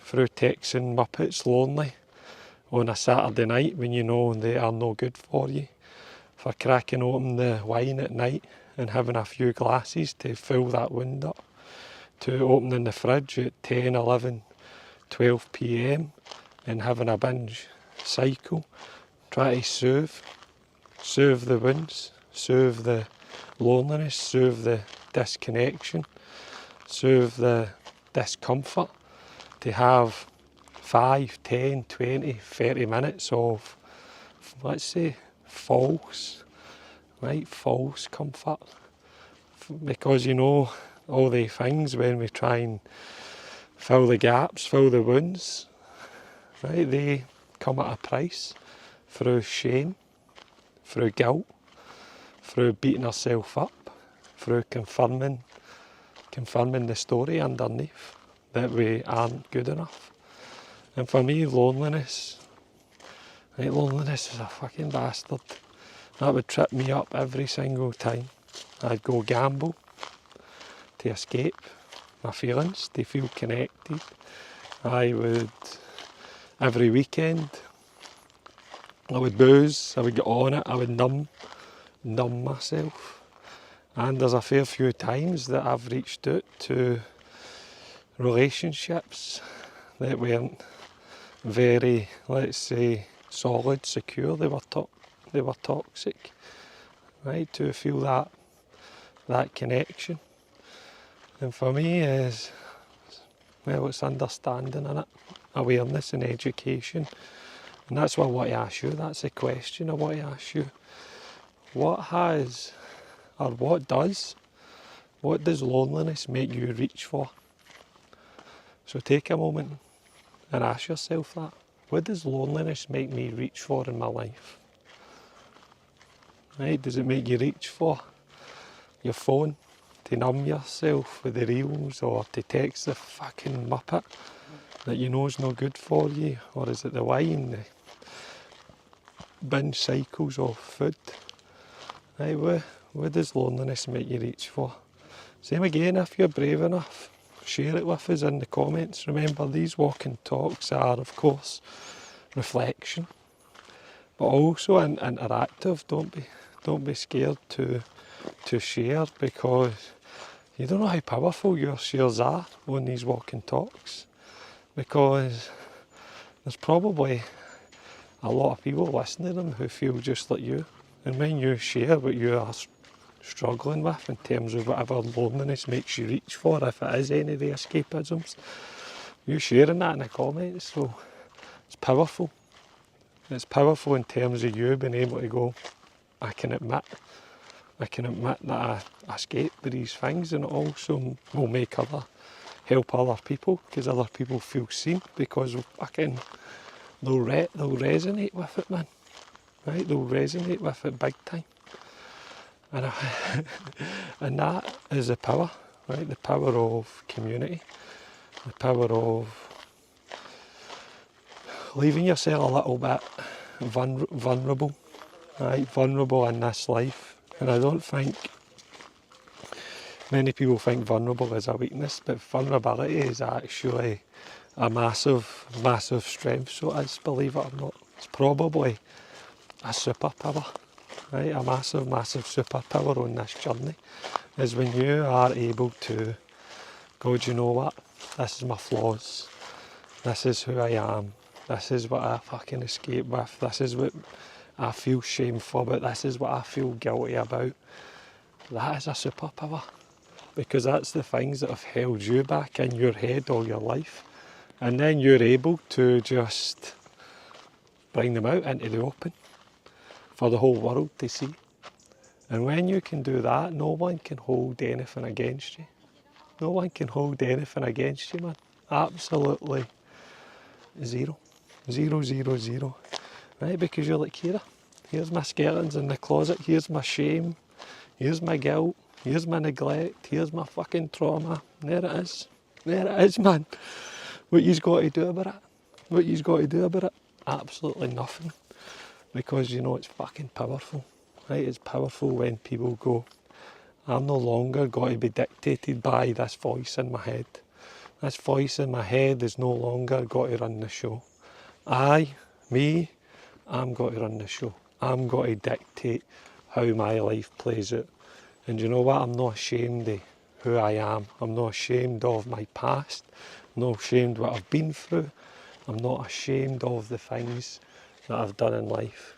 through texting Muppets lonely on a Saturday night when you know they are no good for you, for cracking open the wine at night and having a few glasses to fill that wound up, to opening the fridge at 10, 11, 12 p.m. and having a binge cycle, try to soothe the wounds, soothe the loneliness, soothe the disconnection, soothe the discomfort, to have 5, 10, 20, 30 minutes of, let's say, false comfort. Because you know, all the things when we try and fill the gaps, fill the wounds, right, they come at a price, through shame, through guilt, through beating ourselves up, through confirming the story underneath that we aren't good enough. And for me, loneliness is a fucking bastard. That would trip me up every single time. I'd go gamble to escape my feelings, to feel connected. I would, every weekend, I would booze, I would get on it, I would numb myself. And there's a fair few times that I've reached out to relationships that weren't very, let's say, solid, secure. They were toxic, right? To feel that connection. And for me is, well, it's understanding in it, awareness and education. And that's what I want to ask you. That's the question I want to ask you. What does loneliness make you reach for? So take a moment and ask yourself that. What does loneliness make me reach for in my life? Right? Does it make you reach for your phone to numb yourself with the reels, or to text the fucking Muppet that you know is no good for you? Or is it the wine, the binge cycles of food? Right? What does loneliness make you reach for? Same again, if you're brave enough, share it with us in the comments. Remember, these walking talks are, of course, reflection, but also interactive. Don't be scared to share, because you don't know how powerful your shares are on these walking talks, because there's probably a lot of people listening to them who feel just like you. And when you share what you are struggling with in terms of whatever loneliness makes you reach for, if it is any of the escapisms, you sharing that in the comments. So it's powerful. It's powerful in terms of you being able to go, I can admit that I escape with these things, and it also will help other people, because other people feel seen, because they'll resonate with it, man. Right? They'll resonate with it big time. And that is the power, right? The power of community, the power of leaving yourself a little bit vulnerable, right? Vulnerable in this life. And I don't think many people think vulnerable is a weakness, but vulnerability is actually a massive, massive strength. So it is, believe it or not. It's probably a superpower, right? A massive, massive superpower on this journey is when you are able to go, do you know what? This is my flaws. This is who I am. This is what I fucking escape with. This is what I feel shameful about. This is what I feel guilty about. That is a superpower, because that's the things that have held you back in your head all your life. And then you're able to just bring them out into the open for the whole world to see. And when you can do that, no one can hold anything against you. No one can hold anything against you, man. Absolutely zero. Zero, zero, zero. Right? Because you're like, here's my skeletons in the closet, here's my shame, here's my guilt, here's my neglect, here's my fucking trauma. There it is, man. What you've got to do about it? Absolutely nothing. Because you know it's fucking powerful, right? It's powerful when people go, I'm no longer going to be dictated by this voice in my head. This voice in my head is no longer got to run the show. Me, I'm got to run the show. I'm got to dictate how my life plays out. And you know what? I'm not ashamed of who I am. I'm not ashamed of my past. I'm not ashamed of what I've been through. I'm not ashamed of the things that I've done in life.